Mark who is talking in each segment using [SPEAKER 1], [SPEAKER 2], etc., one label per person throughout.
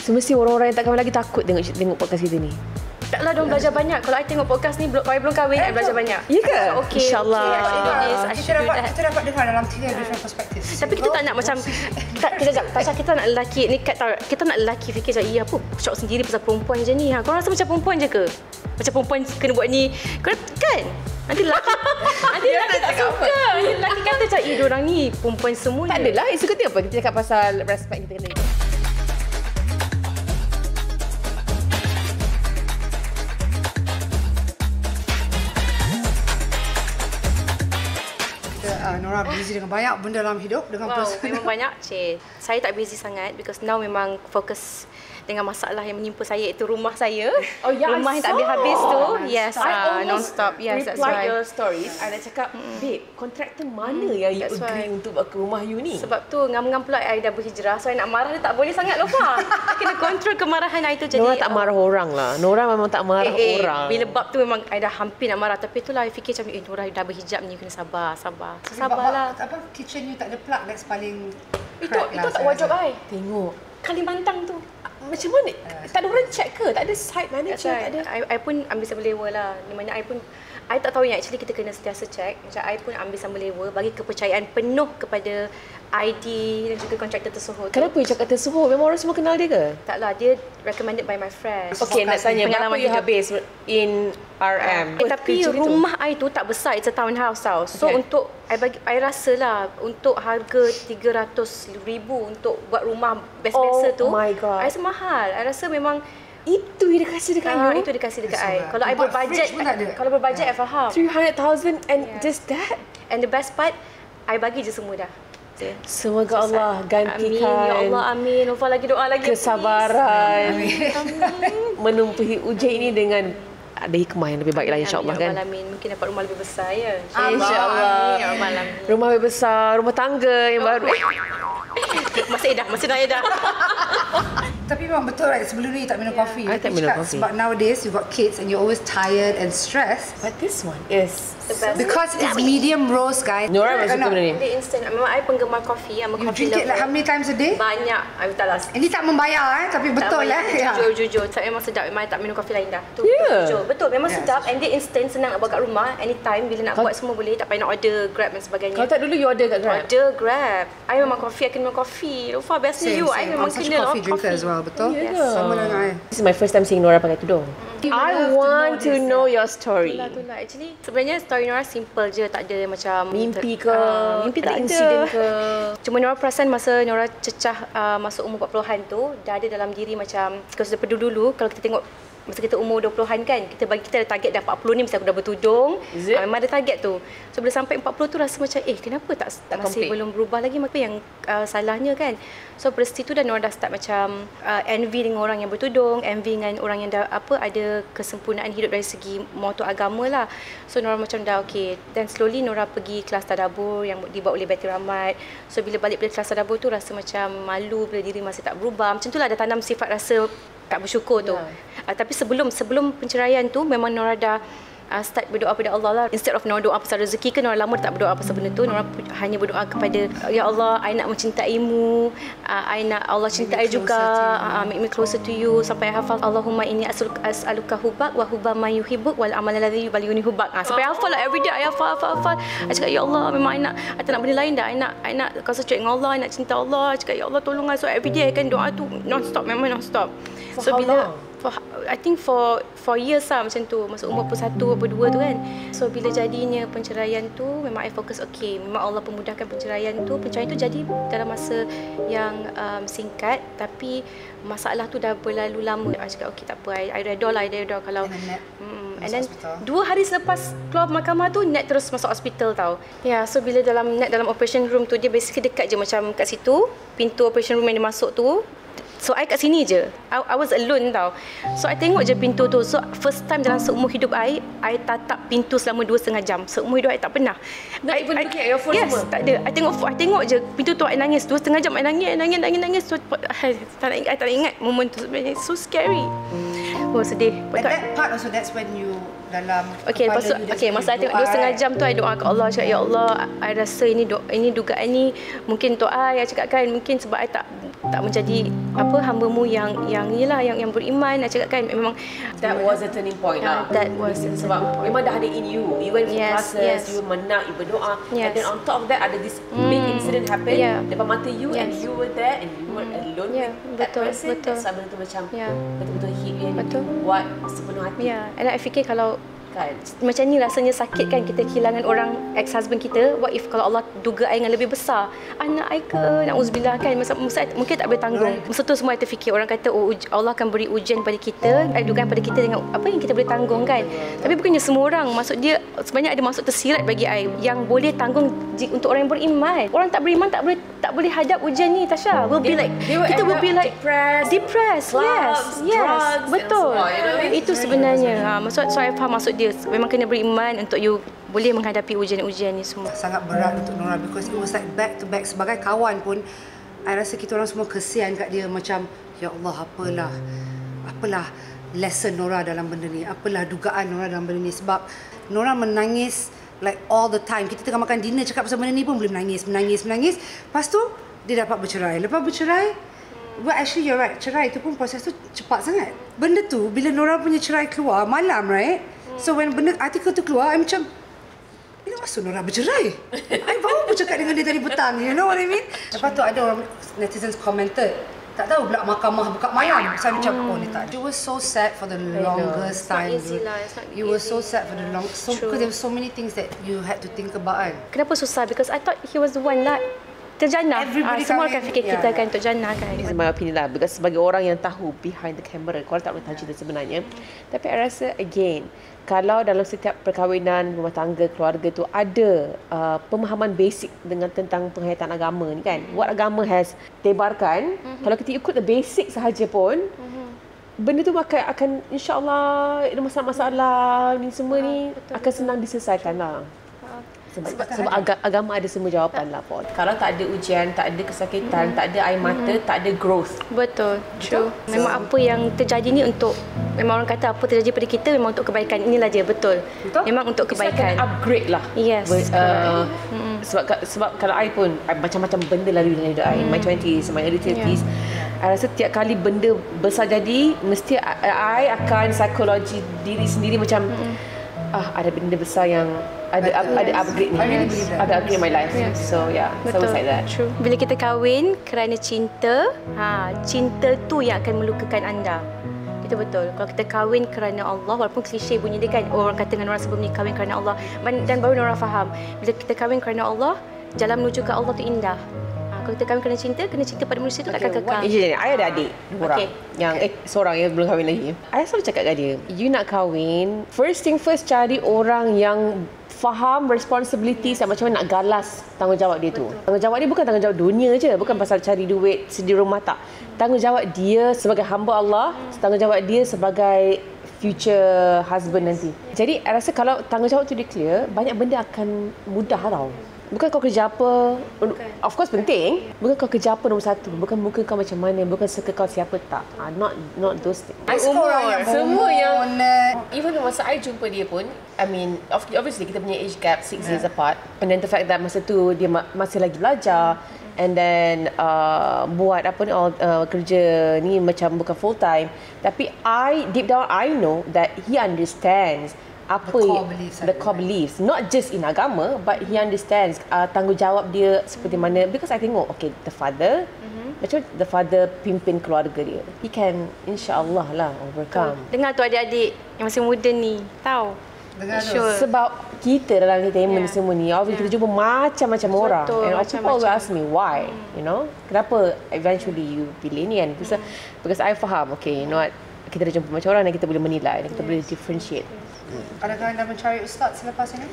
[SPEAKER 1] Semesti orang-orang yang tak kahwin lagi takut tengok podcast kita ni.
[SPEAKER 2] Taklah dong belajar banyak. Kalau I tengok podcast ni belum kahwin, I belajar banyak.
[SPEAKER 1] Ya ke?
[SPEAKER 2] Okay,
[SPEAKER 1] InsyaAllah.
[SPEAKER 3] Kita dapat dengar dalam 3 different perspectives.
[SPEAKER 2] Tapi kita tak nak macam kita nak lelaki ni kita nak lelaki fikir macam apa shock sendiri pasal perempuan je ni. Kau rasa macam perempuan je ke? Macam perempuan kena buat ni. Kau kan? Nanti lelaki tak suka. Nanti lelaki kata macam diorang ni perempuan semua.
[SPEAKER 1] Tak adalah. Isu ketiga apa? Kita cakap pasal respect kita kena.
[SPEAKER 3] Nora busy dengan banyak benda dalam hidup dengan personal.
[SPEAKER 2] Memang banyak. Saya tak busy sangat because now memang fokus dengan masalah yang menimpa saya iaitu rumah saya. Rumah yang tak habis-habis tu. Yes, non-stop. Yes, that's
[SPEAKER 1] reply
[SPEAKER 2] right.
[SPEAKER 1] your stories. I nak cakap, babe, kontraktor mana yang you agree untuk buat ke rumah you ni?
[SPEAKER 2] Sebab tu ngam-ngam pula I dah berhijrah. So I nak marah dia tak boleh sangat Lofa. I kena kontrol kemarahan I tu jadi.
[SPEAKER 1] Nora tak marah orang lah. Nora memang tak marah orang.
[SPEAKER 2] Bila bab tu memang I dah hampir nak marah. Tapi itulah I fikir macam, Nora dah berhijab ni, kena sabar. So, sabarlah.
[SPEAKER 3] Apa kitchen you tak ada plug, that's paling
[SPEAKER 2] Itu tak wardrobe I.
[SPEAKER 1] Tengok.
[SPEAKER 2] Kalimantan tu.
[SPEAKER 1] Macam mana? Tak ada orang check ke? Tak ada site manager? Tak ada.
[SPEAKER 2] I pun ambil sambelewa lah. Di mana I tak tahu yang actually kita kena sentiasa check. Macam I pun ambil sambelewa bagi kepercayaan penuh kepada ID dan juga kontraktor tersebut.
[SPEAKER 1] Kenapa you cakap tersebut? Memang orang semua kenal dia ke?
[SPEAKER 2] Taklah, dia recommended by my friends.
[SPEAKER 1] Okay, nak tanya, berapa you habis in RM?
[SPEAKER 2] Tapi rumah I tu tak besar, it's a townhouse tau. So untuk I rasa lah untuk harga 300,000 untuk buat rumah biasa-biasa tu,
[SPEAKER 1] my God,
[SPEAKER 2] I rasa mahal. I rasa memang
[SPEAKER 1] itu yang dikasih dekat you?
[SPEAKER 2] Itu dikasih dekat I. Kalau I berbudget, I faham.
[SPEAKER 1] 300,000 and just that?
[SPEAKER 2] And the best part, I bagi je semua dah.
[SPEAKER 1] Semoga Allah gantikan.
[SPEAKER 2] Amin, ya Allah, amin. Nova lagi doa lagi.
[SPEAKER 1] Kesabaran.
[SPEAKER 2] Amin.
[SPEAKER 1] Menumpuhi ujian ini dengan ada hikmah yang lebih baik lah, insyaAllah kan.
[SPEAKER 2] Amin. Mungkin dapat rumah lebih besar ya.
[SPEAKER 1] InsyaAllah. Rumah lebih besar, rumah tangga yang baru. Masih dah Edah.
[SPEAKER 3] Tapi memang betul right, sebelum ni you tak minum kopi.
[SPEAKER 1] I tak minum kopi.
[SPEAKER 3] Sebab nowadays you got kids and you're always tired and stressed.
[SPEAKER 1] But this one is
[SPEAKER 2] the best.
[SPEAKER 3] Because it's medium roast, guys.
[SPEAKER 1] Nora memang suka benda ni.
[SPEAKER 2] Dia instant. Memang I penggemar kopi. I'm a
[SPEAKER 3] You
[SPEAKER 2] coffee
[SPEAKER 3] drink it
[SPEAKER 2] lover.
[SPEAKER 3] like how many times a day?
[SPEAKER 2] Banyak. I tak lah.
[SPEAKER 3] Ini tak membayar tapi betul
[SPEAKER 2] Jujur. Saya memang sedap. Memang tak minum kopi lain dah. Tu
[SPEAKER 1] Yeah.
[SPEAKER 2] jujur. Betul. Memang sedap. And dia instant, senang nak buat kat rumah. Anytime. Bila nak buat semua boleh. Tak payah nak order Grab dan sebagainya.
[SPEAKER 1] Kalau tak dulu you order kat Grab?
[SPEAKER 2] Order Grab. I memang kopi. I kena minum kopi. Lupa best you. I memang kena
[SPEAKER 3] coffee drinker as well. Betul?
[SPEAKER 2] Yes.
[SPEAKER 3] Sama dengan I.
[SPEAKER 1] This is my first time seeing Nora pakai tudung. I want to know your story.
[SPEAKER 2] Itulah. Actually, sebenarnya story Nora simple je. Tak ada macam
[SPEAKER 1] Mimpi ke?
[SPEAKER 2] mimpi
[SPEAKER 1] tak
[SPEAKER 2] tak
[SPEAKER 1] insiden
[SPEAKER 2] ada
[SPEAKER 1] ke?
[SPEAKER 2] Cuma Nora perasan masa Nora cecah masuk umur 40-an tu, dah ada dalam diri macam, kalau daripada dulu kalau kita tengok masa kita umur 20-an kan, kita ada target dah 40 ni mesti aku dah bertudung. Memang ada target tu. So bila sampai 40 tu rasa macam kenapa tak masih belum berubah lagi, apa yang salahnya kan. So pada situ dah Nora dah start macam envy dengan orang yang bertudung, envy dengan orang yang dah ada kesempurnaan hidup dari segi moto agama lah. So Nora macam dah okay. Dan slowly Nora pergi kelas tadabbur yang dibuat oleh Baitul Rahmat. So bila balik dari kelas tadabbur tu rasa macam malu bila diri masih tak berubah. Macam tu lah ada tanam sifat rasa tak bersyukur tu. Tapi sebelum penceraian tu memang Nora dah start berdoa pada Allah lah. Instead of Nora doa pasal rezeki kan, Nora lama tak berdoa pasal benda tu. Nora hanya berdoa kepada, Ya Allah, I nak mencintaimu, I nak Allah cintai juga, make me closer to you, sampai I hafal Allahumma inni as'aluka hubak wa hubba ma yuhibbuk wal amal alladhi yuballighuni hubak. Sampai hafal lah every day. I hafal. I cakap, Ya Allah, memang I tak nak benda lain dah. I nak concentrate dengan Allah, I nak cinta Allah. I cakap, Ya Allah, tolong I. So every day I kan doa tu non-stop, memang non-stop. So bila I think for years lah macam tu, masa umur 21, 22 tu kan. So bila jadinya penceraian tu, memang I fokus memang Allah pemudahkan penceraian tu. Penceraian tu jadi dalam masa yang singkat, tapi masalah tu dah berlalu lama. I cakap tak apa, I redha kalau and then 2 hari selepas keluar mahkamah tu, Nat terus masuk hospital tau. So bila dalam operation room tu, dia basically dekat je macam kat situ, pintu operation room yang dia masuk tu. So I kat sini je. I was alone tau. So I tengok je pintu tu. So first time dalam seumur hidup I tatap pintu selama 2,5 jam. Seumur hidup I tak pernah.
[SPEAKER 1] Not even looking at your phone semua?
[SPEAKER 2] Tak ada. I tengok je pintu tu, I nangis 2,5 jam. I nangis. So, I tak nak ingat moment tu sebenarnya. So scary. Sedih.
[SPEAKER 3] At that part also, that's when you dalam
[SPEAKER 2] masa I tengok 2,5 jam tu, I doa ke Allah, cakap, Ya Allah, I rasa ini dugaan ni mungkin untuk I cakap kan, mungkin sebab I tak tak menjadi apa hamba-Mu yang inilah yang beriman. Nak cakap kan memang
[SPEAKER 1] that was a turning point lah.
[SPEAKER 2] That was
[SPEAKER 1] sebab memang dah ada in you went for classes, you menang, you berdoa, and then on top of that ada this big incident happen depan mata you, and you were there and you were alone with that person. That's benda tu macam betul-betul hit you, and you buat sepenuh hati.
[SPEAKER 2] And I fikir kalau
[SPEAKER 1] kan
[SPEAKER 2] macam ni rasanya sakit kan kita kehilangan orang ex-husband kita. What if kalau Allah duga I dengan lebih besar, anak I ke, na'udzubillah kan, masa mungkin tak boleh tanggung. Masa tu semua I terfikir, orang kata Allah akan beri ujian pada kita, dugaan pada kita dengan apa yang kita boleh tanggung kan. Tapi bukannya semua orang, maksud dia sebenarnya ada maksud tersirat bagi I yang boleh tanggung untuk orang yang beriman. Orang tak beriman tak boleh hadap ujian ni, Tasha. Kita will be like depressed. Yes, drugs, betul. Itu sebenarnya maksud saya faham maksud dia. Memang kena beriman untuk you boleh menghadapi ujian-ujian ni semua.
[SPEAKER 3] Sangat berat untuk Nora because it was like back to back. Sebagai kawan pun, I rasa kita orang semua kesian kat dia macam, ya Allah, apalah lesson Nora dalam benda ni, apalah dugaan Nora dalam benda ni. Sebab Nora menangis like all the time. Kita tengah makan dinner cakap pasal benda ni pun boleh menangis. Lepas tu dia dapat bercerai. Lepas bercerai, well actually you're right, cerai tu pun proses tu cepat sangat. Benda tu bila Nora punya cerai keluar malam, right? So when benda artikel tu keluar, I macam, bila masuk Nora bercerai? I baru pun cakap dengan dia tadi petang, you know what I mean? Lepas tu ada orang netizens commented, tak tahu pula mahkamah buka malam. Saya macam, oh ni tak ada. You were so sad for the longest time. You were so sad for the longest, because there were so many things that you had to think about kan.
[SPEAKER 2] Kenapa susah? Because I thought he was the one lah. Terjana. Semua akan fikir kita kan untuk jannah kan.
[SPEAKER 1] This is my opinion lah. Because sebagai orang yang tahu behind the camera, kalau tak boleh tahu cerita sebenarnya. Tapi I rasa again, kalau dalam setiap perkahwinan, rumah tangga, keluarga tu ada pemahaman basic tentang penghayatan agama ni kan. What agama has tebarkan, kalau kita ikut the basic sahaja pun, benda tu akan insya-Allah masalah-masalah ni semua ni akan senang diselesaikan lah. Sebab agama ada semua jawapan lah, Paul. Kalau tak ada ujian, tak ada kesakitan, tak ada air mata, tak ada growth.
[SPEAKER 2] Betul, true. Memang apa yang terjadi ni untuk, memang orang kata apa terjadi pada kita memang untuk kebaikan. Inilah dia, betul. Memang untuk kebaikan.
[SPEAKER 1] It's like an upgrade lah.
[SPEAKER 2] Yes.
[SPEAKER 1] Sebab kalau I pun, macam-macam benda lalu dalam hidup I. My 20s, my early 30s. I rasa tiap kali benda besar jadi, mesti I akan psikologi diri sendiri macam, ada benda besar yang ada upgrade ni. Ada upgrade in my life. So so it's like that.
[SPEAKER 2] True. Bila kita kahwin kerana cinta, cinta tu yang akan melukakan anda. Itu betul. Kalau kita kahwin kerana Allah, walaupun klise bunyi dia kan, orang kata dengan orang sebelum ni kahwin kerana Allah, dan baru orang faham. Bila kita kahwin kerana Allah, jalan menuju ke Allah tu indah. Kalau kita kahwin kerana cinta pada manusia tu takkan kekal.
[SPEAKER 1] I ada adik orang yang seorang yang belum kahwin lagi. I selalu cakap kat dia, you nak kahwin, first thing first, cari orang yang faham responsibilities dan macam mana nak galas tanggungjawab dia tu. Tanggungjawab dia bukan tanggungjawab dunia je, bukan pasal cari duit, sedia rumah, tak. Tanggungjawab dia sebagai hamba Allah, tanggungjawab dia sebagai future husband nanti. Jadi, I rasa kalau tanggungjawab tu dia clear, banyak benda akan mudah tau. Bukan kau kerja apa, of course penting. Bukan kau kerja apa nombor satu, bukan muka kau macam mana, bukan suka kau siapa, tak. Not those things. Semua yang even masa I jumpa dia pun, I mean, obviously kita punya age gap 6 years apart, and then the fact that masa tu dia masih lagi belajar, and then buat kerja ni macam bukan full time, tapi deep down I know that he understands the core beliefs, not just in agama, but he understands tanggungjawab dia seperti mana. Because I tengok, okay, the father, macam the father pimpin keluarga dia, he can insya-Allah lah overcome.
[SPEAKER 2] Dengar tu adik-adik yang masih muda ni, tahu.
[SPEAKER 1] Sure. Sebab kita dalam entertainment semua ni, kita jumpa macam-macam orang. And people will ask me why, you know, kenapa eventually you pilih ni kan? Because I faham, okay, you know what, kita dah jumpa macam orang dan kita boleh menilai dan kita boleh differentiate.
[SPEAKER 3] Adakah anda mencari ustaz selepas ini?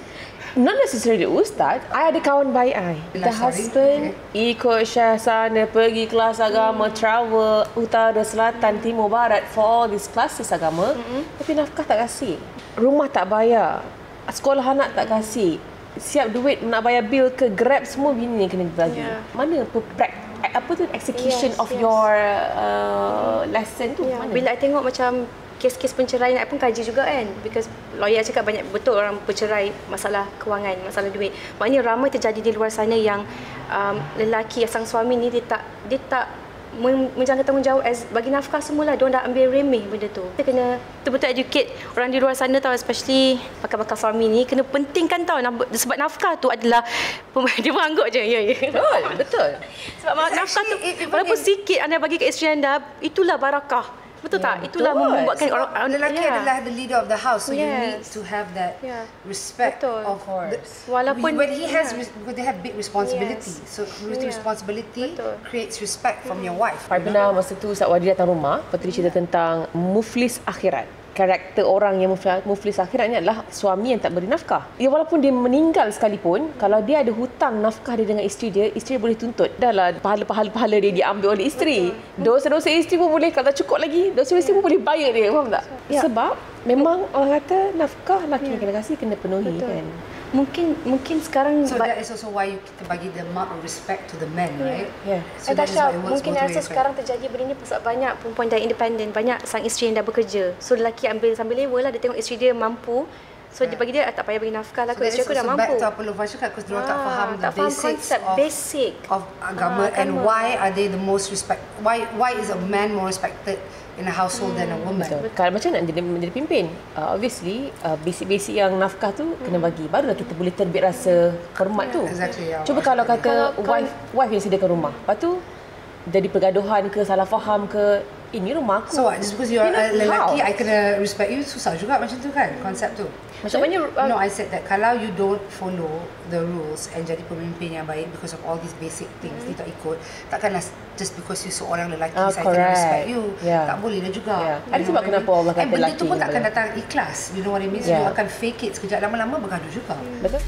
[SPEAKER 1] Not necessarily ustaz. I ada kawan baik I. The husband ikut Syekh sana, pergi kelas agama, travel utara, selatan, timur, barat for all these classes agama. Tapi nafkah tak kasih. Rumah tak bayar. Sekolah anak tak kasih. Siap duit nak bayar bil ke Grab, semua bini kena bagi. Mana execution of your lesson tu? Mana?
[SPEAKER 2] Bila I tengok macam kes-kes penceraian, I pun kaji juga kan, because lawyer cakap banyak betul orang bercerai masalah kewangan, masalah duit. Maknanya ramai terjadi di luar sana yang lelaki, sang suami ni dia tak menjalankan tanggungjawab bagi nafkah semualah. Diorang dah ambil remeh benda tu. Kita kena betul-betul educate orang di luar sana tau, especially bakal-bakal suami ni. Kena pentingkan tau, sebab nafkah tu adalah dia mengangguk je. Ya.
[SPEAKER 1] Betul.
[SPEAKER 2] Sebab nafkah tu walaupun sikit anda bagi ke isteri anda, itulah barakah. Betul tak? Itulah membuatkan orang
[SPEAKER 3] lelaki adalah the leader of the house, so you need to have that respect. Of course.
[SPEAKER 2] Walaupun
[SPEAKER 3] when he has, because they have big responsibility, so responsibility creates respect from your wife.
[SPEAKER 1] Pernah masa tu Ustaz Wadi datang rumah, lepas tu dia cerita tentang muflis akhirat. Karakter orang yang muflis akhirat ni adalah suami yang tak beri nafkah. Ya, walaupun dia meninggal sekalipun, kalau dia ada hutang nafkah dia dengan isteri dia boleh tuntut. Dahlah pahala-pahala dia diambil oleh isteri. Dosa-dosa isteri pun boleh, kalau tak cukup lagi, dosa isteri pun boleh bayar dia. Faham tak? Sebab memang orang kata nafkah laki yang kena kasih kena penuhi kan.
[SPEAKER 2] Mungkin sekarang
[SPEAKER 3] that is also why kita bagi the mark of respect to the men, right?
[SPEAKER 2] So Tasha, mungkin rasa sekarang terjadi benda ni sebab banyak perempuan dah independent, banyak sang isteri yang dah bekerja. So lelaki ambil sambil lewa lah, dia tengok isteri dia mampu. So dia bagi dia tak payah bagi nafkah lah, isteri aku dah mampu.
[SPEAKER 3] Back to apa Lofa cakap, because diorang tak faham the
[SPEAKER 2] basic
[SPEAKER 3] of agama and why are they the most why is a man more respected in a household than a woman.
[SPEAKER 1] Betul. Kalau macam nak menjadi pimpin, obviously basic-basic yang nafkah tu kena bagi, barulah kita boleh terbit rasa hormat tu. Cuba kalau kata wife yang sediakan rumah, lepas tu jadi pergaduhan ke, salah faham ke, ini rumah aku.
[SPEAKER 3] So what, just because you're a lelaki, I kena respect you, susah juga macam tu kan, konsep tu.
[SPEAKER 2] Maksudnya
[SPEAKER 3] no, I said that kalau you don't follow the rules and jadi pemimpin yang baik because of all these basic things, you tak ikut, takkanlah just because you seorang lelaki saya kena respect you. Tak boleh dah juga.
[SPEAKER 1] Ada sebab kenapa Allah kata lelaki.
[SPEAKER 3] Benda tu pun takkan datang ikhlas. You know what I mean? So you akan fake it sekejap, lama-lama bergaduh juga.
[SPEAKER 1] Betul.